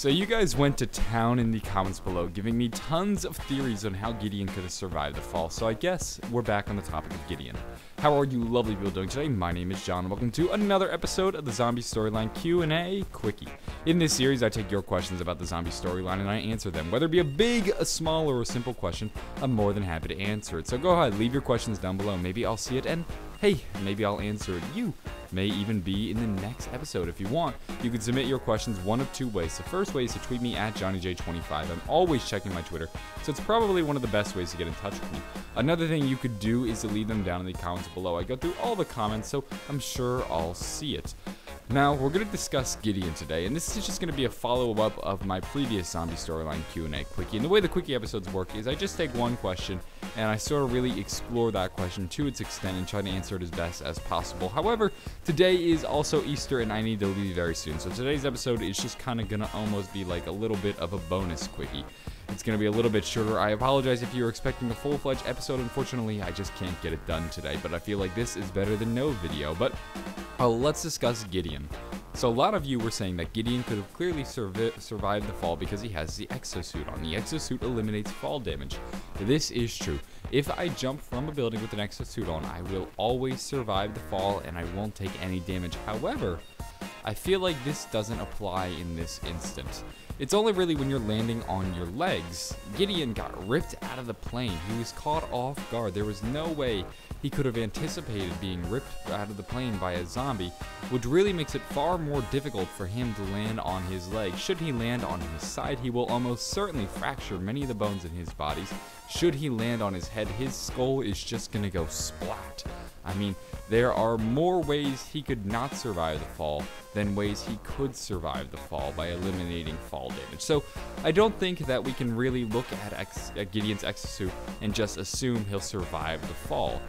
So you guys went to town in the comments below, giving me tons of theories on how Gideon could have survived the fall, so I guess we're back on the topic of Gideon. How are you lovely people doing today? My name is John, and welcome to another episode of the Zombie Storyline Q&A Quickie. In this series, I take your questions about the zombie storyline and I answer them. Whether it be a big, a small, or a simple question, I'm more than happy to answer it. So go ahead, leave your questions down below. Maybe I'll see it and, hey, maybe I'll answer it. You may even be in the next episode if you want. You can submit your questions one of two ways. The first way is to tweet me at JohnnyJ25. I'm always checking my Twitter, so it's probably one of the best ways to get in touch with me. Another thing you could do is to leave them down in the comments below. I go through all the comments, so I'm sure I'll see it. Now, we're going to discuss Gideon today, and this is just going to be a follow-up of my previous zombie storyline Q&A Quickie. And the way the Quickie episodes work is I just take one question, and I sort of really explore that question to its extent and try to answer it as best as possible. However, today is also Easter, and I need to leave very soon, so today's episode is just kind of going to almost be like a little bit of a bonus Quickie. It's going to be a little bit shorter. I apologize if you're expecting a full-fledged episode. Unfortunately, I just can't get it done today, but I feel like this is better than no video. But let's discuss Gideon. So a lot of you were saying that Gideon could have clearly survived the fall because he has the exosuit on. The exosuit eliminates fall damage. This is true. If I jump from a building with an exosuit on, I will always survive the fall and I won't take any damage. However, I feel like this doesn't apply in this instance. It's only really when you're landing on your legs. Gideon got ripped out of the plane. He was caught off guard. There was no way he could have anticipated being ripped out of the plane by a zombie, which really makes it far more difficult for him to land on his legs. Should he land on his side, he will almost certainly fracture many of the bones in his body. Should he land on his head, his skull is just gonna go splat. I mean, there are more ways he could not survive the fall than ways he could survive the fall by eliminating fall damage. So I don't think that we can really look at Gideon's exosuit and just assume he'll survive the fall.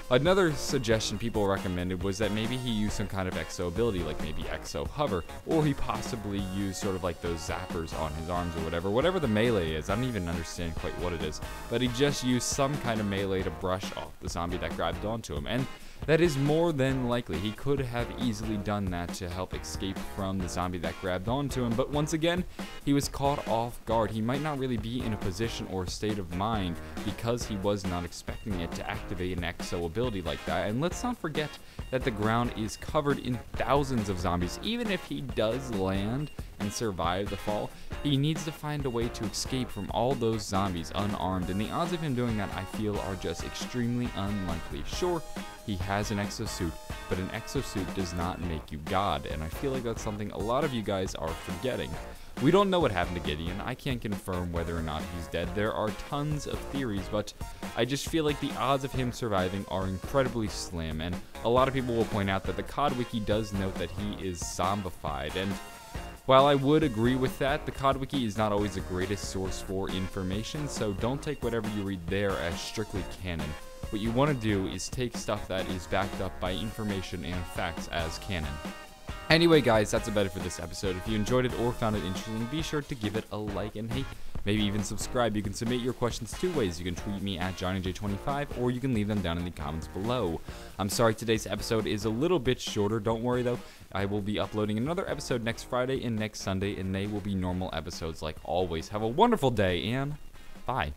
Another suggestion people recommended was that maybe he used some kind of exo ability, like maybe exo hover, or he possibly used sort of like those zappers on his arms or whatever the melee is. I don't even understand quite what it is, but he just used some kind of melee to brush off the zombie that grabbed onto him, and that is more than likely. He could have easily done that to help escape from the zombie that grabbed onto him, but once again, he was caught off guard. He might not really be in a position or state of mind because he was not expecting it to activate an exo ability like that. And let's not forget that the ground is covered in thousands of zombies. Even if he does land and survive the fall, he needs to find a way to escape from all those zombies unarmed, and the odds of him doing that I feel are just extremely unlikely. Sure, he has an exosuit, but an exosuit does not make you God, and I feel like that's something a lot of you guys are forgetting. We don't know what happened to Gideon. I can't confirm whether or not he's dead. There are tons of theories, but I just feel like the odds of him surviving are incredibly slim, and a lot of people will point out that the COD Wiki does note that he is zombified, and while I would agree with that, the COD Wiki is not always the greatest source for information, so don't take whatever you read there as strictly canon. What you want to do is take stuff that is backed up by information and facts as canon. Anyway guys, that's about it for this episode. If you enjoyed it or found it interesting, be sure to give it a like and hey, maybe even subscribe. You can submit your questions two ways. You can tweet me at JohnnyJ25 or you can leave them down in the comments below. I'm sorry today's episode is a little bit shorter. Don't worry though. I will be uploading another episode next Friday and next Sunday, and they will be normal episodes like always. Have a wonderful day and bye.